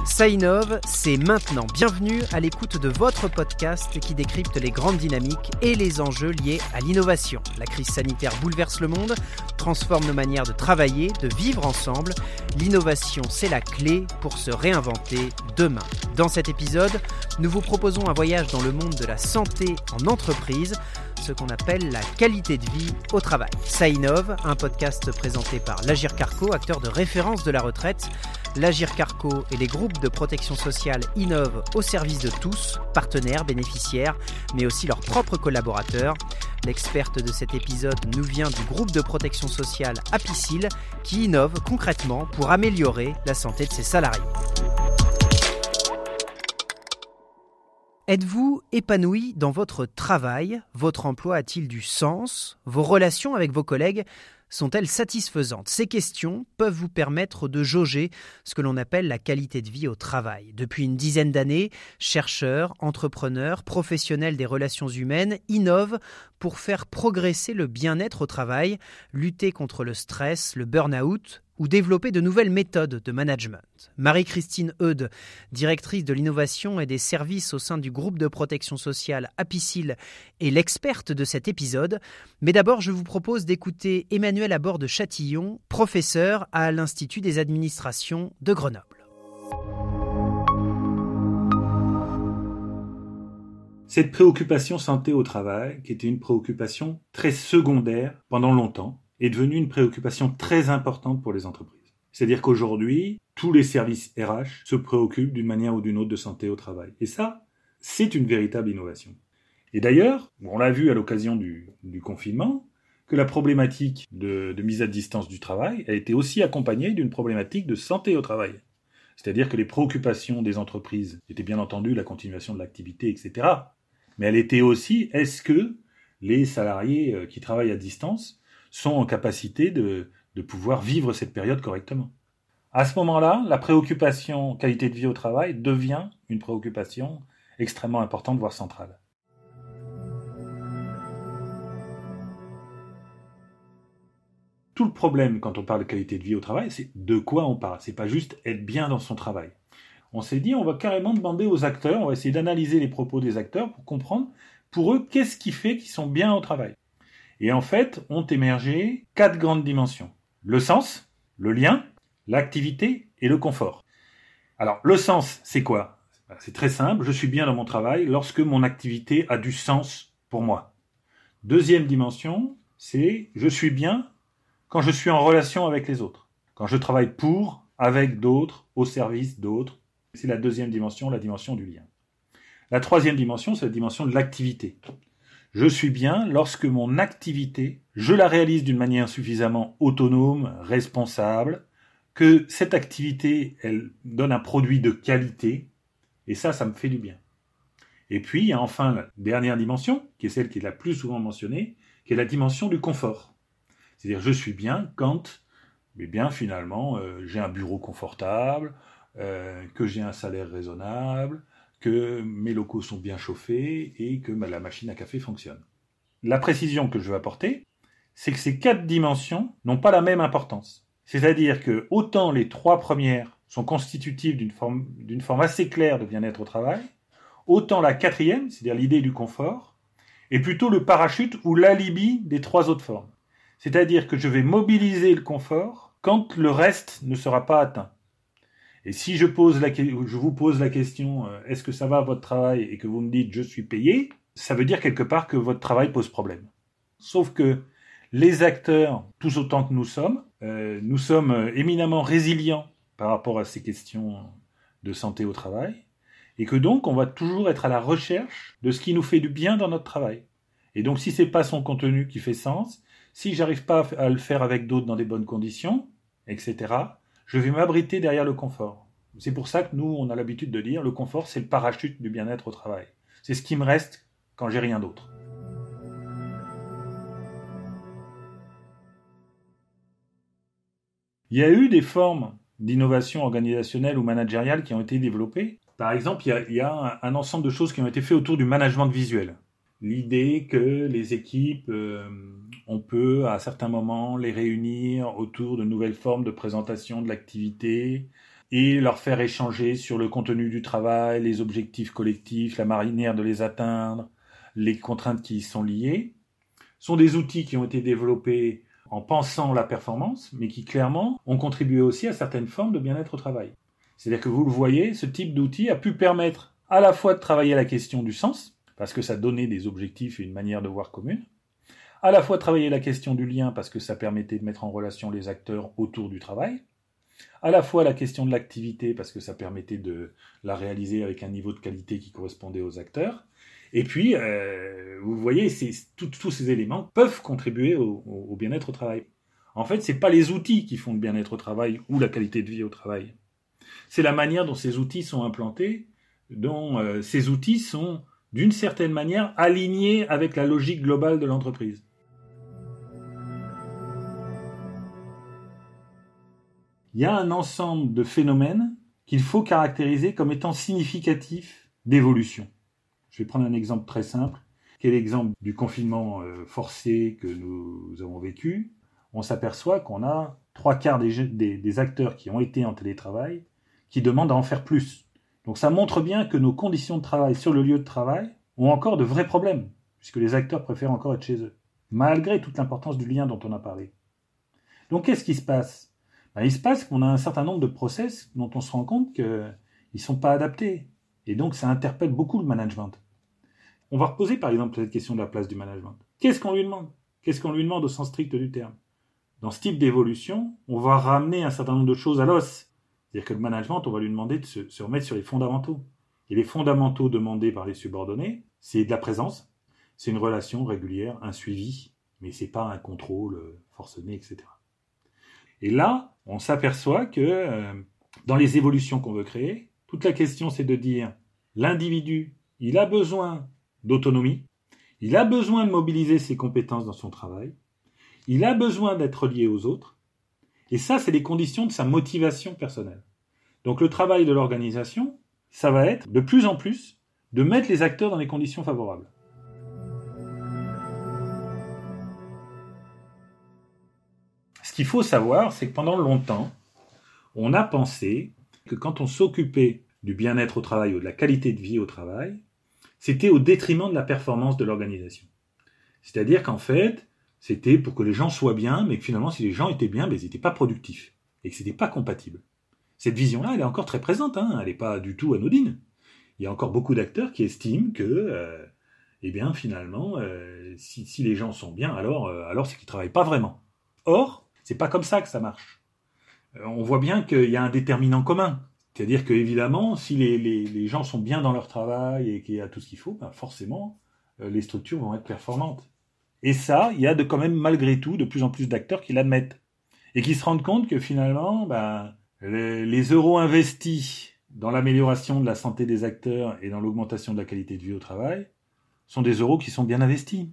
Ça innove, c'est maintenant. Bienvenue à l'écoute de votre podcast qui décrypte les grandes dynamiques et les enjeux liés à l'innovation. La crise sanitaire bouleverse le monde, transforme nos manières de travailler, de vivre ensemble. L'innovation, c'est la clé pour se réinventer demain. Dans cet épisode, nous vous proposons un voyage dans le monde de la santé en entreprise, ce qu'on appelle la qualité de vie au travail. Ça innove, un podcast présenté par l'Agirc Arrco, acteur de référence de la retraite. L'Agirc Arrco et les groupes de protection sociale innovent au service de tous, partenaires, bénéficiaires, mais aussi leurs propres collaborateurs. L'experte de cet épisode nous vient du groupe de protection sociale Apicil, qui innove concrètement pour améliorer la santé de ses salariés. Êtes-vous épanoui dans votre travail ? Votre emploi a-t-il du sens ? Vos relations avec vos collègues sont-elles satisfaisantes ? Ces questions peuvent vous permettre de jauger ce que l'on appelle la qualité de vie au travail. Depuis une dizaine d'années, chercheurs, entrepreneurs, professionnels des relations humaines innovent pour faire progresser le bien-être au travail, lutter contre le stress, le burn-out ou développer de nouvelles méthodes de management. Marie-Christine Eudes, directrice de l'innovation et des services au sein du groupe de protection sociale Apicil, est l'experte de cet épisode. Mais d'abord, je vous propose d'écouter Emmanuel Aborde-Chatillon, professeur à l'Institut des administrations de Grenoble. Cette préoccupation santé au travail, qui était une préoccupation très secondaire pendant longtemps, est devenue une préoccupation très importante pour les entreprises. C'est-à-dire qu'aujourd'hui, tous les services RH se préoccupent d'une manière ou d'une autre de santé au travail. Et ça, c'est une véritable innovation. Et d'ailleurs, on l'a vu à l'occasion du confinement, que la problématique de mise à distance du travail a été aussi accompagnée d'une problématique de santé au travail. C'est-à-dire que les préoccupations des entreprises étaient bien entendu la continuation de l'activité, etc. Mais elle était aussi, est-ce que les salariés qui travaillent à distance sont en capacité de pouvoir vivre cette période correctement. À ce moment-là, la préoccupation qualité de vie au travail devient une préoccupation extrêmement importante, voire centrale. Tout le problème quand on parle de qualité de vie au travail, c'est de quoi on parle. C'est pas juste être bien dans son travail. On s'est dit, on va carrément demander aux acteurs, on va essayer d'analyser les propos des acteurs pour comprendre, pour eux, qu'est-ce qui fait qu'ils sont bien au travail. Et en fait, ont émergé 4 grandes dimensions. Le sens, le lien, l'activité et le confort. Alors, le sens, c'est quoi ? C'est très simple, je suis bien dans mon travail lorsque mon activité a du sens pour moi. Deuxième dimension, c'est je suis bien quand je suis en relation avec les autres. Quand je travaille pour, avec d'autres, au service d'autres. C'est la deuxième dimension, la dimension du lien. La troisième dimension, c'est la dimension de l'activité. Je suis bien lorsque mon activité, je la réalise d'une manière suffisamment autonome, responsable, que cette activité, elle donne un produit de qualité, et ça me fait du bien. Et puis, il y a enfin la dernière dimension, qui est celle qui est la plus souvent mentionnée, qui est la dimension du confort. C'est-à-dire, je suis bien quand, finalement, j'ai un bureau confortable, que j'ai un salaire raisonnable, que mes locaux sont bien chauffés et que la machine à café fonctionne. La précision que je veux apporter, c'est que ces 4 dimensions n'ont pas la même importance. C'est-à-dire que autant les 3 premières sont constitutives d'une forme assez claire de bien-être au travail, autant la 4e, c'est-à-dire l'idée du confort, est plutôt le parachute ou l'alibi des 3 autres formes. C'est-à-dire que je vais mobiliser le confort quand le reste ne sera pas atteint. Et si je vous pose la question « Est-ce que ça va votre travail ?» et que vous me dites « Je suis payé », ça veut dire quelque part que votre travail pose problème. Sauf que les acteurs, tous autant que nous sommes éminemment résilients par rapport à ces questions de santé au travail et que donc on va toujours être à la recherche de ce qui nous fait du bien dans notre travail. Et donc si c'est pas son contenu qui fait sens, si j'arrive pas à le faire avec d'autres dans des bonnes conditions, etc., je vais m'abriter derrière le confort. C'est pour ça que nous, on a l'habitude de dire le confort, c'est le parachute du bien-être au travail. C'est ce qui me reste quand j'ai rien d'autre. Il y a eu des formes d'innovation organisationnelle ou managériale qui ont été développées. Par exemple, il y a un ensemble de choses qui ont été faites autour du management visuel. l'idée que les équipes, on peut à certains moments les réunir autour de nouvelles formes de présentation de l'activité et leur faire échanger sur le contenu du travail, les objectifs collectifs, la manière de les atteindre, les contraintes qui y sont liées, sont des outils qui ont été développés en pensant la performance, mais qui clairement ont contribué aussi à certaines formes de bien-être au travail. C'est-à-dire que vous le voyez, ce type d'outil a pu permettre à la fois de travailler la question du sens, parce que ça donnait des objectifs et une manière de voir commune, à la fois travailler la question du lien, parce que ça permettait de mettre en relation les acteurs autour du travail, à la fois la question de l'activité, parce que ça permettait de la réaliser avec un niveau de qualité qui correspondait aux acteurs, et puis, vous voyez, tous ces éléments peuvent contribuer au bien-être au travail. En fait, c'est pas les outils qui font le bien-être au travail ou la qualité de vie au travail. C'est la manière dont ces outils sont implantés, dont ces outils sont, d'une certaine manière, alignés avec la logique globale de l'entreprise. Il y a un ensemble de phénomènes qu'il faut caractériser comme étant significatifs d'évolution. Je vais prendre un exemple très simple, qui est l'exemple du confinement forcé que nous avons vécu. On s'aperçoit qu'on a 3/4 des acteurs qui ont été en télétravail qui demandent à en faire plus. Donc ça montre bien que nos conditions de travail sur le lieu de travail ont encore de vrais problèmes, puisque les acteurs préfèrent encore être chez eux, malgré toute l'importance du lien dont on a parlé. Donc qu'est-ce qui se passe ? Il se passe qu'on a un certain nombre de process dont on se rend compte qu'ils ne sont pas adaptés. Et donc ça interpelle beaucoup le management. On va reposer par exemple cette question de la place du management. Qu'est-ce qu'on lui demande ? Qu'est-ce qu'on lui demande au sens strict du terme ? Dans ce type d'évolution, on va ramener un certain nombre de choses à l'os. C'est-à-dire que le management, on va lui demander de se remettre sur les fondamentaux. Et les fondamentaux demandés par les subordonnés, c'est de la présence, c'est une relation régulière, un suivi, mais c'est pas un contrôle forcené, etc. Et là, on s'aperçoit que dans les évolutions qu'on veut créer, toute la question c'est de dire l'individu, il a besoin d'autonomie, il a besoin de mobiliser ses compétences dans son travail, il a besoin d'être lié aux autres, et ça, c'est les conditions de sa motivation personnelle. Donc le travail de l'organisation, ça va être de plus en plus de mettre les acteurs dans les conditions favorables. Ce qu'il faut savoir, c'est que pendant longtemps, on a pensé que quand on s'occupait du bien-être au travail ou de la qualité de vie au travail, c'était au détriment de la performance de l'organisation. C'est-à-dire qu'en fait, c'était pour que les gens soient bien, mais que finalement, si les gens étaient bien, ils n'étaient pas productifs et que ce n'était pas compatible. Cette vision-là, elle est encore très présente, elle n'est pas du tout anodine. Il y a encore beaucoup d'acteurs qui estiment que, finalement, si les gens sont bien, alors c'est qu'ils ne travaillent pas vraiment. Or, c'est pas comme ça que ça marche. On voit bien qu'il y a un déterminant commun. C'est-à-dire que, évidemment, si les gens sont bien dans leur travail et qu'il y a tout ce qu'il faut, forcément, les structures vont être performantes. Et ça, il y a quand même, malgré tout, de plus en plus d'acteurs qui l'admettent. Et qui se rendent compte que, finalement, les euros investis dans l'amélioration de la santé des acteurs et dans l'augmentation de la qualité de vie au travail sont des euros qui sont bien investis.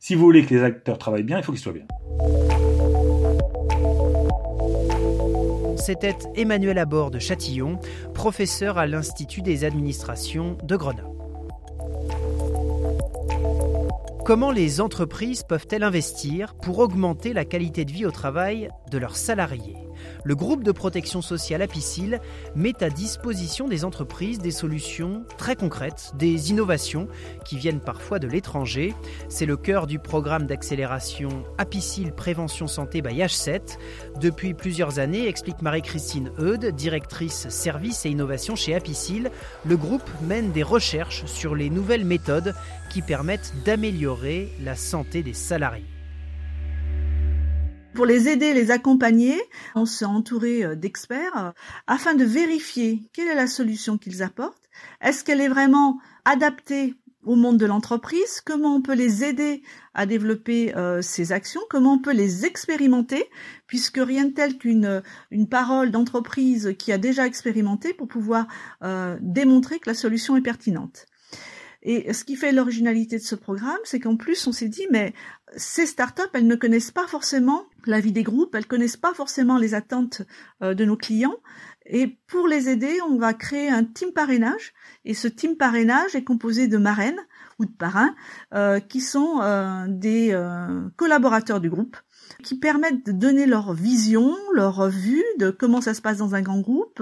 Si vous voulez que les acteurs travaillent bien, il faut qu'ils soient bien. C'était Emmanuel Abord de Châtillon, professeur à l'Institut des administrations de Grenoble. Comment les entreprises peuvent-elles investir pour augmenter la qualité de vie au travail de leurs salariés ? Le groupe de protection sociale Apicil met à disposition des entreprises des solutions très concrètes, des innovations qui viennent parfois de l'étranger. C'est le cœur du programme d'accélération Apicil Prévention Santé by H7. Depuis plusieurs années, explique Marie-Christine Eudes, directrice services et innovation chez Apicil, le groupe mène des recherches sur les nouvelles méthodes qui permettent d'améliorer la santé des salariés. Pour les aider, les accompagner, on s'est entouré d'experts afin de vérifier quelle est la solution qu'ils apportent. Est-ce qu'elle est vraiment adaptée au monde de l'entreprise? Comment on peut les aider à développer ces actions? Comment on peut les expérimenter? Puisque rien de tel qu'une parole d'entreprise qui a déjà expérimenté pour pouvoir démontrer que la solution est pertinente. Et ce qui fait l'originalité de ce programme, c'est qu'en plus, on s'est dit, mais ces startups, elles ne connaissent pas forcément la vie des groupes, elles connaissent pas forcément les attentes de nos clients. Et pour les aider, on va créer un team parrainage. Et ce team parrainage est composé de marraines ou de parrains qui sont des collaborateurs du groupe, qui permettent de donner leur vision, leur vue de comment ça se passe dans un grand groupe.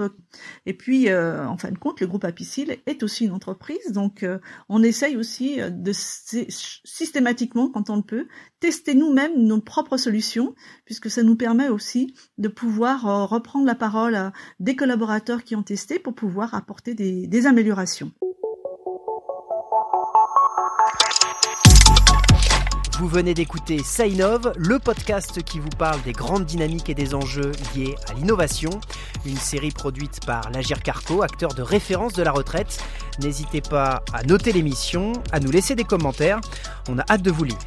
Et puis, en fin de compte, le groupe Apicil est aussi une entreprise. Donc, on essaye aussi de systématiquement, quand on le peut, tester nous-mêmes nos propres solutions, puisque ça nous permet aussi de pouvoir reprendre la parole à des collaborateurs qui ont testé pour pouvoir apporter des améliorations. Vous venez d'écouter Ça innove, le podcast qui vous parle des grandes dynamiques et des enjeux liés à l'innovation. Une série produite par l'Agirc Arrco, acteur de référence de la retraite. N'hésitez pas à noter l'émission, à nous laisser des commentaires. On a hâte de vous lire.